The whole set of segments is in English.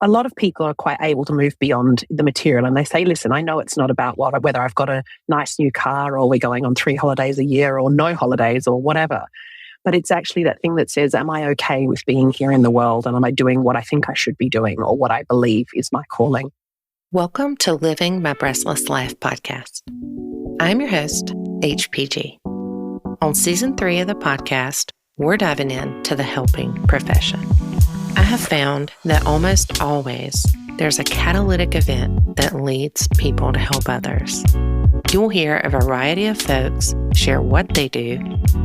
a lot of people are quite able to move beyond the material, and they say, listen, I know it's not about whether I've got a nice new car or we're going on 3 holidays a year or no holidays or whatever. But it's actually that thing that says, am I okay with being here in the world, and am I doing what I think I should be doing or what I believe is my calling? Welcome to Living My Breastless Life podcast. I'm your host, HPG. On season 3 of the podcast, we're diving into the helping profession. I have found that almost always there's a catalytic event that leads people to help others. You'll hear a variety of folks share what they do,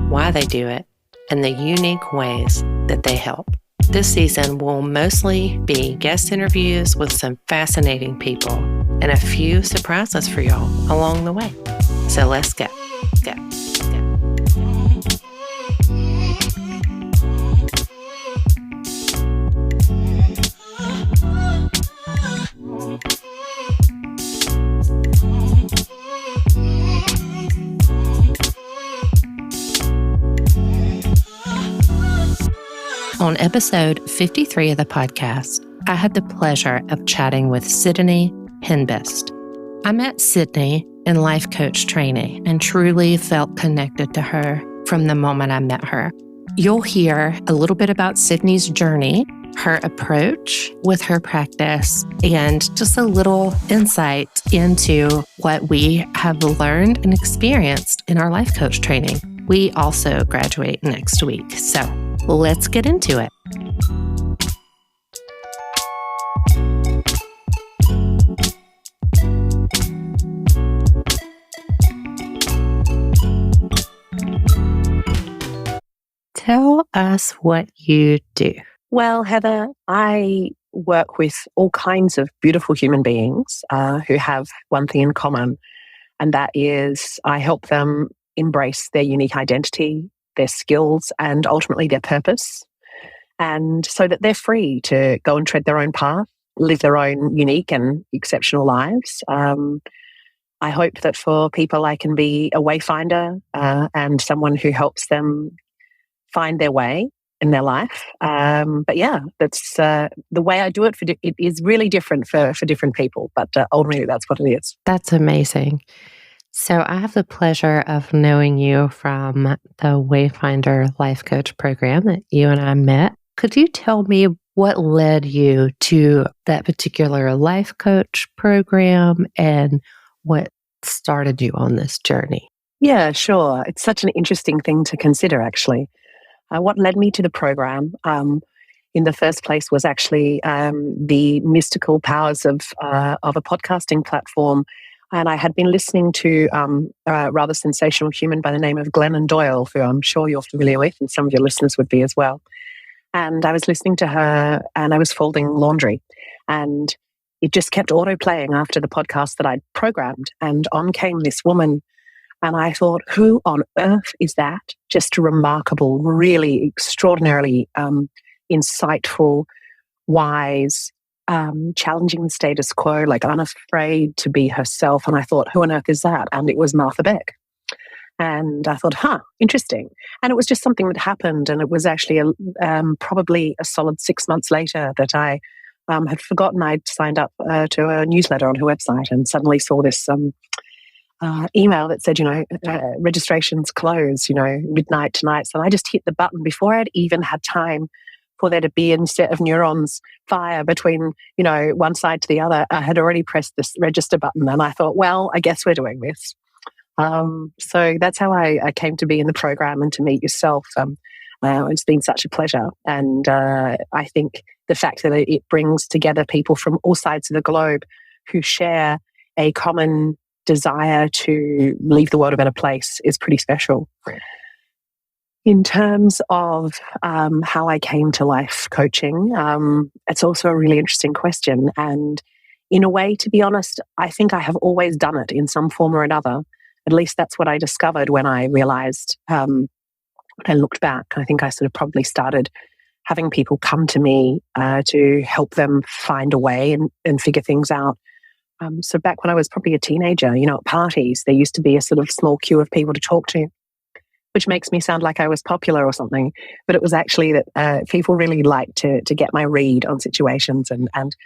why they do it, and the unique ways that they help. This season will mostly be guest interviews with some fascinating people and a few surprises for y'all along the way. So let's go. On episode 53 of the podcast, I had the pleasure of chatting with Sidonie Henbest. I met Sidonie in life coach training and truly felt connected to her from the moment I met her. You'll hear a little bit about Sidonie's journey, her approach with her practice, and just a little insight into what we have learned and experienced in our life coach training. We also graduate next week, so let's get into it. Tell us what you do. Well, Heather, I work with all kinds of beautiful human beings who have one thing in common, and that is I help them embrace their unique identity, their skills, and ultimately their purpose, and so that they're free to go and tread their own path, live their own unique and exceptional lives. I hope that for people I can be a wayfinder and someone who helps them find their way in their life. But yeah, that's the way I do it. It is really different for different people, but ultimately that's what it is. That's amazing. So I have the pleasure of knowing you from the Wayfinder life coach program that you and I met. Could you tell me what led you to that particular life coach program and what started you on this journey? Yeah, sure. It's such an interesting thing to consider, actually. What led me to the program in the first place was actually the mystical powers of a podcasting platform. And I had been listening to a rather sensational human by the name of Glennon Doyle, who I'm sure you're familiar with, and some of your listeners would be as well. And I was listening to her, and I was folding laundry. And it just kept auto-playing after the podcast that I'd programmed. And on came this woman, and I thought, who on earth is that? Just a remarkable, really extraordinarily insightful, wise, challenging the status quo, like unafraid to be herself. And I thought, who on earth is that? And it was Martha Beck. And I thought, interesting. And it was just something that happened. And it was actually probably a solid 6 months later that I had forgotten I'd signed up to a newsletter on her website and suddenly saw this email that said, registration's closed, midnight tonight. So I just hit the button before I'd even had time for there to be a set of neurons fire between, one side to the other. I had already pressed this register button, and I thought, well, I guess we're doing this. So that's how I came to be in the program and to meet yourself. It's been such a pleasure. And I think the fact that it brings together people from all sides of the globe who share a common desire to leave the world a better place is pretty special. In terms of how I came to life coaching, it's also a really interesting question. And in a way, to be honest, I think I have always done it in some form or another. At least that's what I discovered when I realized, when I looked back. I think I sort of probably started having people come to me to help them find a way and figure things out. So back when I was probably a teenager, at parties, there used to be a sort of small queue of people to talk to. which makes me sound like I was popular or something. But it was actually that people really liked to get my read on situations and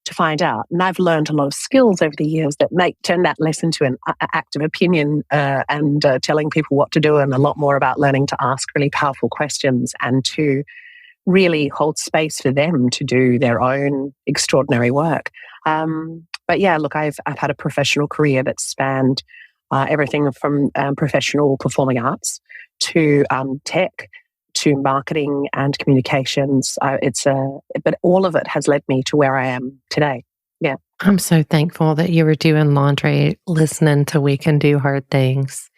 to find out. And I've learned a lot of skills over the years that turn that less into an act of opinion and telling people what to do, and a lot more about learning to ask really powerful questions and to really hold space for them to do their own extraordinary work. But yeah, look, I've had a professional career that spanned everything from professional performing arts to tech, to marketing and communications. But all of it has led me to where I am today. Yeah. I'm so thankful that you were doing laundry, listening to We Can Do Hard Things.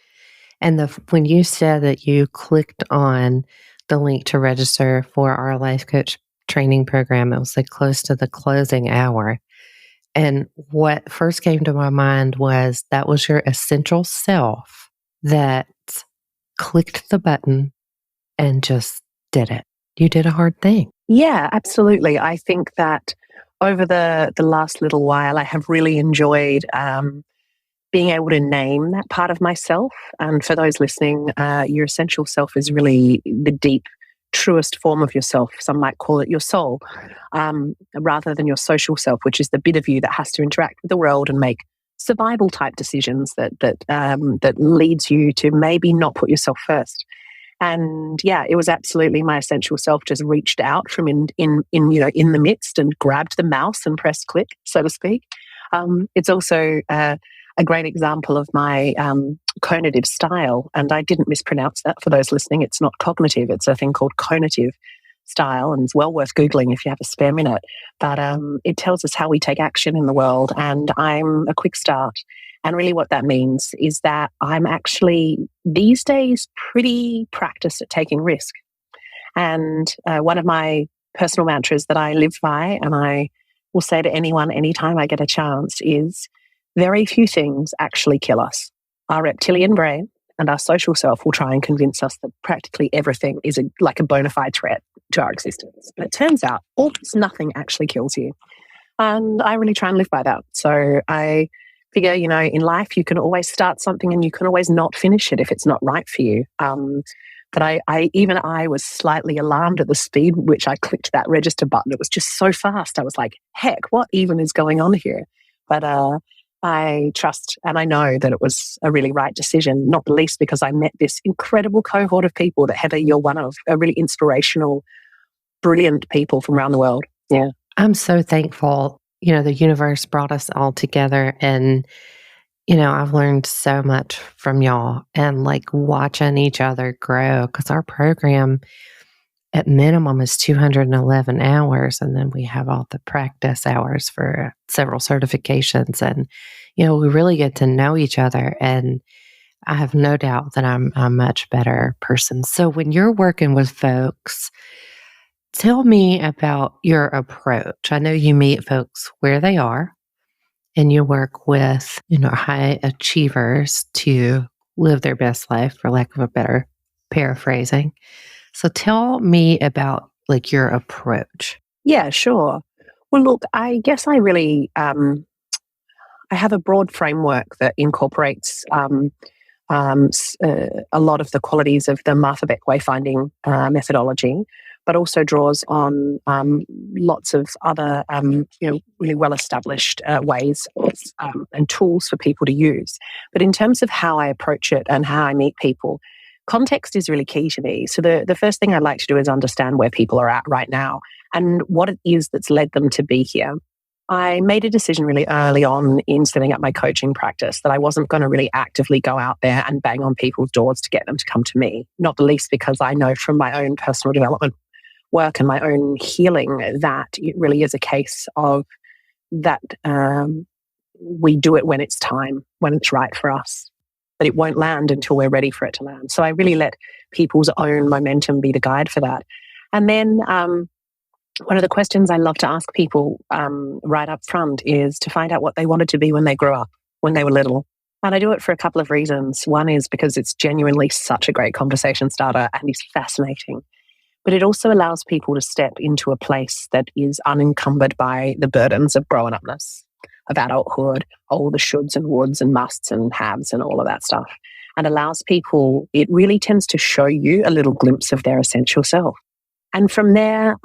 And when you said that you clicked on the link to register for our life coach training program, it was like close to the closing hour. And what first came to my mind was that was your essential self that clicked the button and just did it. You did a hard thing. Yeah, absolutely. I think that over the last little while, I have really enjoyed being able to name that part of myself. And for those listening, your essential self is really the deep, truest form of yourself. Some might call it your soul, rather than your social self, which is the bit of you that has to interact with the world and make survival type decisions that leads you to maybe not put yourself first. And yeah, it was absolutely my essential self just reached out from in the midst and grabbed the mouse and pressed click, so to speak. It's also a great example of my conative style, and I didn't mispronounce that for those listening. It's not cognitive; it's a thing called conative style, and it's well worth Googling if you have a spare minute. But it tells us how we take action in the world, and I'm a quick start. And really what that means is that I'm actually, these days, pretty practiced at taking risk. And one of my personal mantras that I live by, and I will say to anyone anytime I get a chance, is very few things actually kill us. Our reptilian brain and our social self will try and convince us that practically everything is like a bona fide threat to our existence. But it turns out almost nothing actually kills you. And I really try and live by that. So I figure, in life, you can always start something and you can always not finish it if it's not right for you. But I was slightly alarmed at the speed with which I clicked that register button. It was just so fast. I was like, heck, what even is going on here? But I trust and I know that it was a really right decision, not the least because I met this incredible cohort of people that, Heather, you're one of, a really inspirational, brilliant people from around the world. Yeah. I'm so thankful. The universe brought us all together, and, I've learned so much from y'all, and like watching each other grow, because our program at minimum is 211 hours. And then we have all the practice hours for several certifications. And, we really get to know each other. And I have no doubt that I'm a much better person. So when you're working with folks, tell me about your approach. I know you meet folks where they are, and you work with, high achievers to live their best life, for lack of a better paraphrasing. So tell me about like your approach. Yeah, sure. Well, look, I guess I really, I have a broad framework that incorporates a lot of the qualities of the Martha Beck Wayfinding methodology, but also draws on lots of other, really well-established ways and tools for people to use. But in terms of how I approach it and how I meet people, context is really key to me. So the first thing I'd like to do is understand where people are at right now and what it is that's led them to be here. I made a decision really early on in setting up my coaching practice that I wasn't going to really actively go out there and bang on people's doors to get them to come to me, not the least because I know from my own personal development work and my own healing that it really is a case of that we do it when it's time, when it's right for us. But it won't land until we're ready for it to land. So I really let people's own momentum be the guide for that. And then one of the questions I love to ask people right up front is to find out what they wanted to be when they grew up, when they were little. And I do it for a couple of reasons. One is because it's genuinely such a great conversation starter and is fascinating. But it also allows people to step into a place that is unencumbered by the burdens of grown-upness, of adulthood, all the shoulds and woulds and musts and haves and all of that stuff. and allows people, it really tends to show you a little glimpse of their essential self. And from there,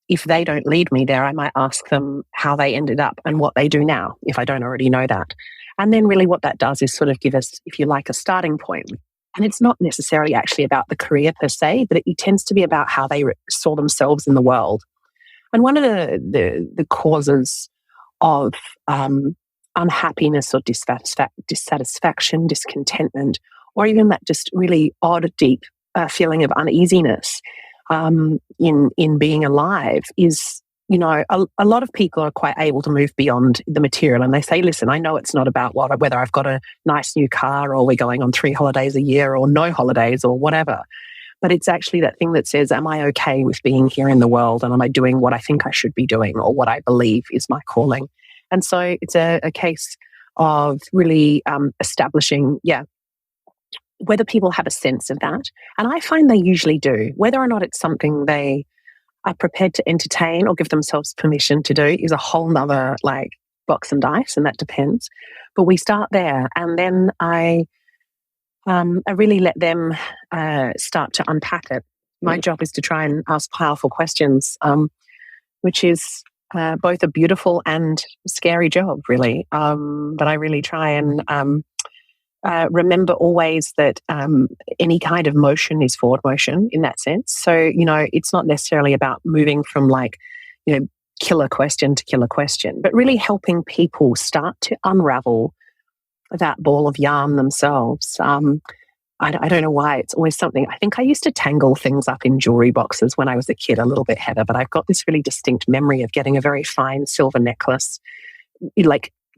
if they don't lead me there, I might ask them how they ended up and what they do now, if I don't already know that. And then really what that does is sort of give us, if you like, a starting point. And it's not necessarily actually about the career per se, but it tends to be about how they saw themselves in the world. And one of the causes of unhappiness or dissatisfaction, discontentment, or even that just really odd, deep feeling of uneasiness in being alive is, a lot of people are quite able to move beyond the material, and they say, listen, I know it's not about whether I've got a nice new car or we're going on 3 holidays a year or no holidays or whatever, but it's actually that thing that says, am I okay with being here in the world, and am I doing what I think I should be doing or what I believe is my calling? And so it's a case of really establishing, whether people have a sense of that. And I find they usually do. Whether or not it's something they are prepared to entertain or give themselves permission to do is a whole nother box and dice, and that depends. But we start there, and then I really let them start to unpack it. My job is to try and ask powerful questions, which is both a beautiful and scary job, really. But I really try and remember always that any kind of motion is forward motion in that sense. So, it's not necessarily about moving from killer question to killer question, but really helping people start to unravel that ball of yarn themselves. I don't know why. It's always something. I think I used to tangle things up in jewelry boxes when I was a kid a little bit, Heather, but I've got this really distinct memory of getting a very fine silver necklace,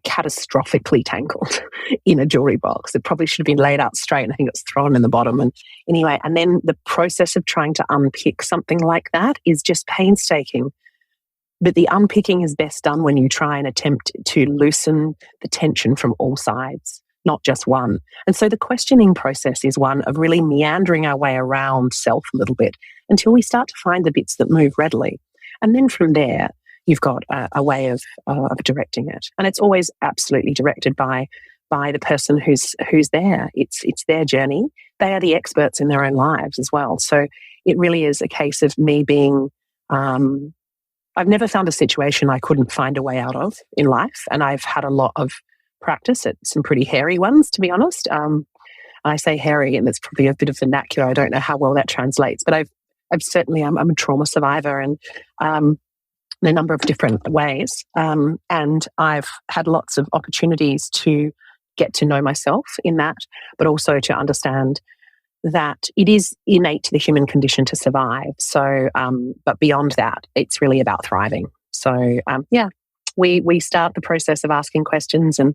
catastrophically tangled in a jewelry box. It probably should have been laid out straight, and I think it's thrown in the bottom. And anyway, and then the process of trying to unpick something like that is just painstaking. But the unpicking is best done when you try and attempt to loosen the tension from all sides, not just one. And so the questioning process is one of really meandering our way around self a little bit until we start to find the bits that move readily. And then from there, you've got a way of directing it. And it's always absolutely directed by the person who's there. It's their journey. They are the experts in their own lives as well. So it really is a case of me being, I've never found a situation I couldn't find a way out of in life. And I've had a lot of practice at some pretty hairy ones, to be honest. I say hairy, and that's probably a bit of vernacular. I don't know how well that translates, but I've certainly, I'm a trauma survivor, and in a number of different ways. And I've had lots of opportunities to get to know myself in that, but also to understand that it is innate to the human condition to survive. So, but beyond that, it's really about thriving. So, we start the process of asking questions, and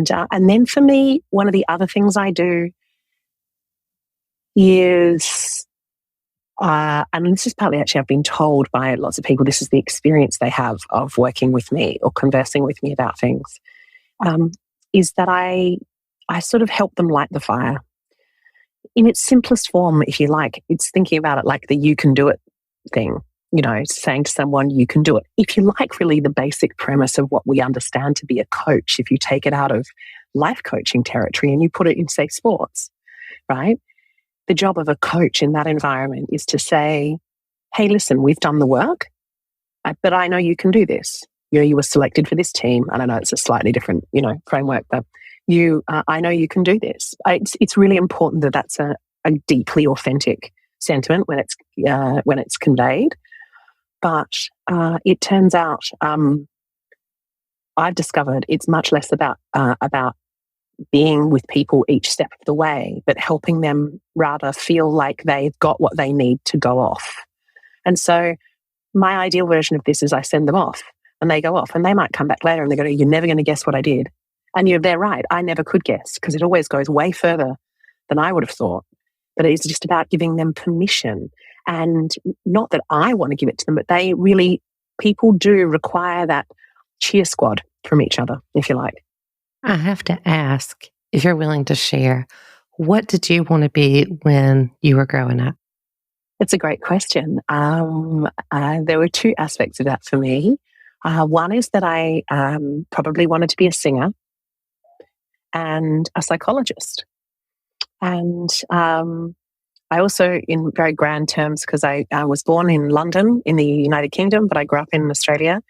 then for me, one of the other things I do is, and this is partly actually I've been told by lots of people, this is the experience they have of working with me or conversing with me about things, is that I sort of help them light the fire. In its simplest form, if you like, it's thinking about it like the you can do it thing, saying to someone, you can do it. If you like, really the basic premise of what we understand to be a coach, if you take it out of life coaching territory and you put it in, say, sports, right? The job of a coach in that environment is to say, hey, listen, we've done the work, but I know you can do this. You were selected for this team. I don't know, it's a slightly different, framework, but I know you can do this. It's really important that that's a deeply authentic sentiment when it's conveyed. But it turns out I've discovered it's much less about being with people each step of the way, but helping them rather feel like they've got what they need to go off. And so my ideal version of this is I send them off and they go off, and they might come back later and they go, you're never going to guess what I did. And they're right. I never could guess, because it always goes way further than I would have thought. But it's just about giving them permission. And not that I want to give it to them, but people do require that cheer squad from each other, if you like. I have to ask, if you're willing to share, what did you want to be when you were growing up? It's a great question. There were two aspects of that for me. One is that I probably wanted to be a singer. and a psychologist. And I also, in very grand terms, because I was born in London in the United Kingdom, but I grew up in Australia.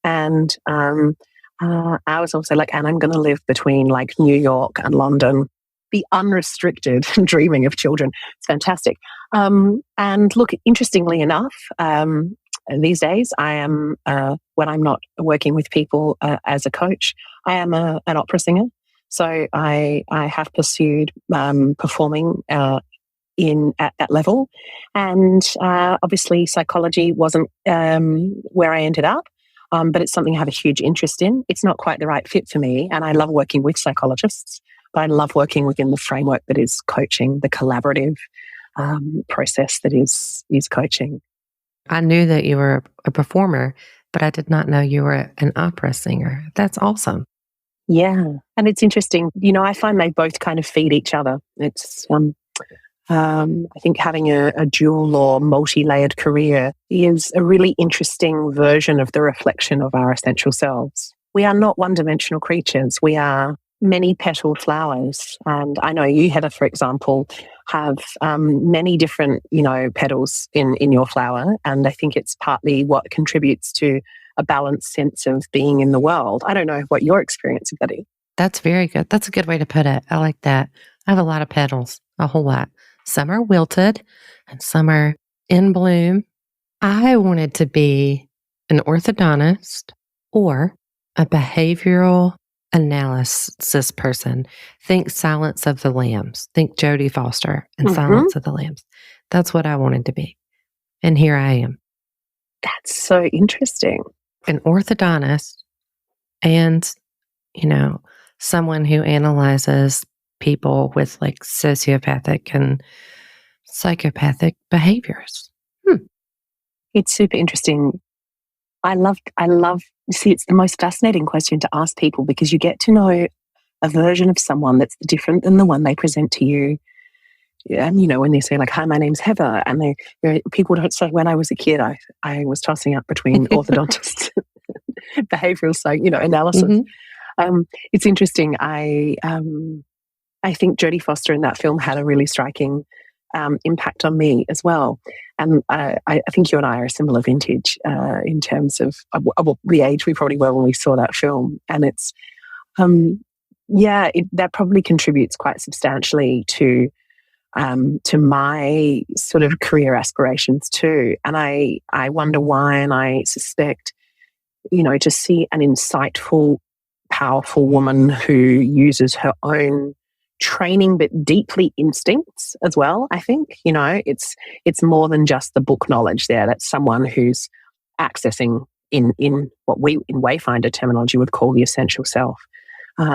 And I was also like, and I'm going to live between like New York and London, be unrestricted, dreaming of children. It's fantastic. And look, interestingly enough, these days I am, when I'm not working with people as a coach, I am an opera singer. So I have pursued performing at that level. And obviously psychology wasn't where I ended up, but it's something I have a huge interest in. It's not quite the right fit for me, and I love working with psychologists, but I love working within the framework that is coaching, the collaborative process that is coaching. I knew that you were a performer, but I did not know you were an opera singer. That's awesome. Yeah. And it's interesting, I find they both kind of feed each other. It's I think having a dual or multi-layered career is a really interesting version of the reflection of our essential selves. We are not one-dimensional creatures. We are many-petaled flowers. And I know you, Heather, for example, have many different, petals in your flower. And I think it's partly what contributes to a balanced sense of being in the world. I don't know what your experience of that is. That's very good. That's a good way to put it. I like that. I have a lot of petals, a whole lot. Some are wilted and some are in bloom. I wanted to be an orthodontist or a behavioral analysis person. Think Silence of the Lambs. Think Jodie Foster and Silence of the Lambs. That's what I wanted to be. And here I am. That's so interesting. An orthodontist and, someone who analyzes people with like sociopathic and psychopathic behaviors. It's super interesting. I love, see, it's the most fascinating question to ask people because you get to know a version of someone that's different than the one they present to you. And, when they say like, hi, my name's Heather, and people don't say, when I was a kid, I was tossing up between orthodontist behavioral analysis. It's interesting. I think Jodie Foster in that film had a really striking impact on me as well. And I think you and I are a similar vintage in terms of the age we probably were when we saw that film. And it's, that probably contributes quite substantially to my sort of career aspirations too. And I wonder why, and I suspect, to see an insightful, powerful woman who uses her own training but deeply instincts as well. I think it's more than just the book knowledge there. That's someone who's accessing in what we in Wayfinder terminology would call the essential self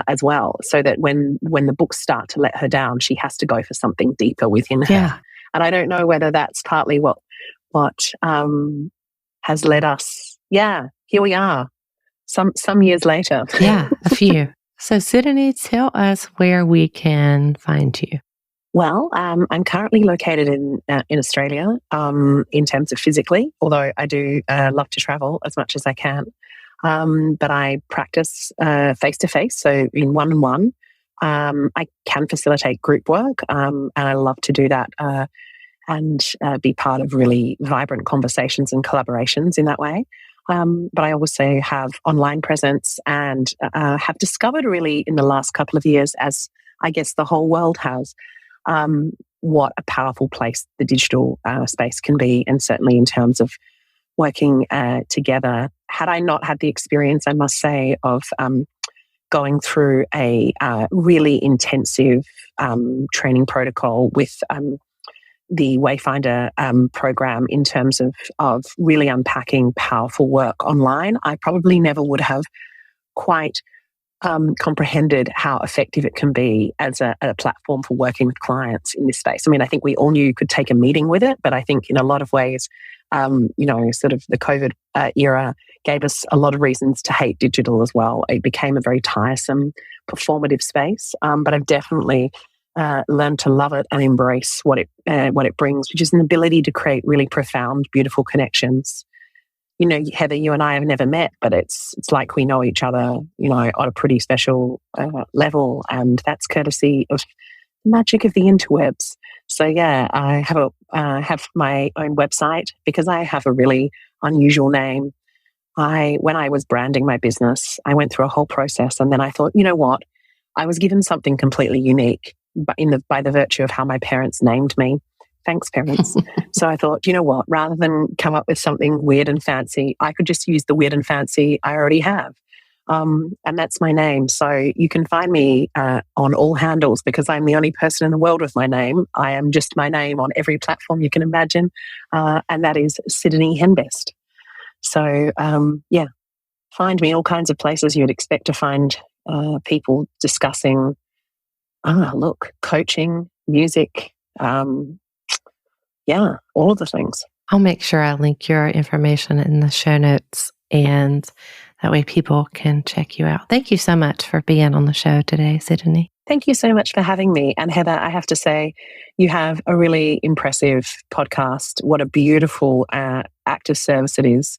as well, so that when the books start to let her down, she has to go for something deeper within her. And I don't know whether that's partly what has led us. Here we are some years later. A few. So Sidonie, tell us where we can find you. Well, I'm currently located in Australia in terms of physically, although I do love to travel as much as I can. But I practice face-to-face, so in one-on-one. I can facilitate group work, and I love to do that and be part of really vibrant conversations and collaborations in that way. But I also have online presence and have discovered really in the last couple of years, as I guess the whole world has, what a powerful place the digital space can be, and certainly in terms of working together. Had I not had the experience, I must say, of going through a really intensive training protocol with the Wayfinder program in terms of really unpacking powerful work online, I probably never would have quite comprehended how effective it can be as a platform for working with clients in this space. I mean, I think we all knew you could take a meeting with it, but I think in a lot of ways, sort of the COVID era gave us a lot of reasons to hate digital as well. It became a very tiresome, performative space, but I've definitely learned to love it and embrace what it brings, which is an ability to create really profound, beautiful connections Heather, you and I have never met, but it's like we know each other, on a pretty special level, and that's courtesy of the magic of the interwebs. So yeah, I have my own website because I have a really unusual name. When I was branding my business, I went through a whole process, and then I thought, you know what, I was given something completely unique, but by the virtue of how my parents named me. Thanks, parents. So I thought, you know what, rather than come up with something weird and fancy, I could just use the weird and fancy I already have. And that's my name. So you can find me on all handles because I'm the only person in the world with my name. I am just my name on every platform you can imagine. And that is Sidonie Henbest. So find me all kinds of places you'd expect to find people discussing, coaching, music, all of the things. I'll make sure I link your information in the show notes, and that way people can check you out. Thank you so much for being on the show today, Sidonie. Thank you so much for having me. And Heather, I have to say, you have a really impressive podcast. What a beautiful act of service it is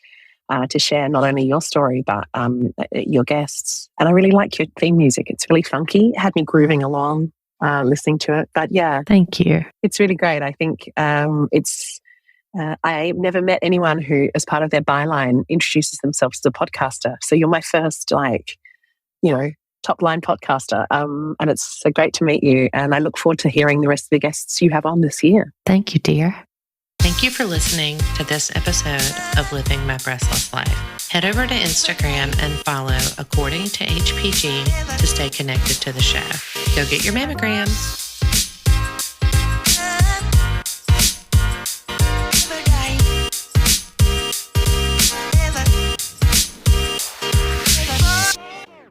to share not only your story, but your guests. And I really like your theme music. It's really funky. It had me grooving along listening to it. But yeah. Thank you. It's really great. I think I've never met anyone who, as part of their byline, introduces themselves as a podcaster. So you're my first, top line podcaster. And it's so great to meet you. And I look forward to hearing the rest of the guests you have on this year. Thank you, dear. Thank you for listening to this episode of Living My Breastless Life. Head over to Instagram and follow According to HPG to stay connected to the show. Go get your mammograms.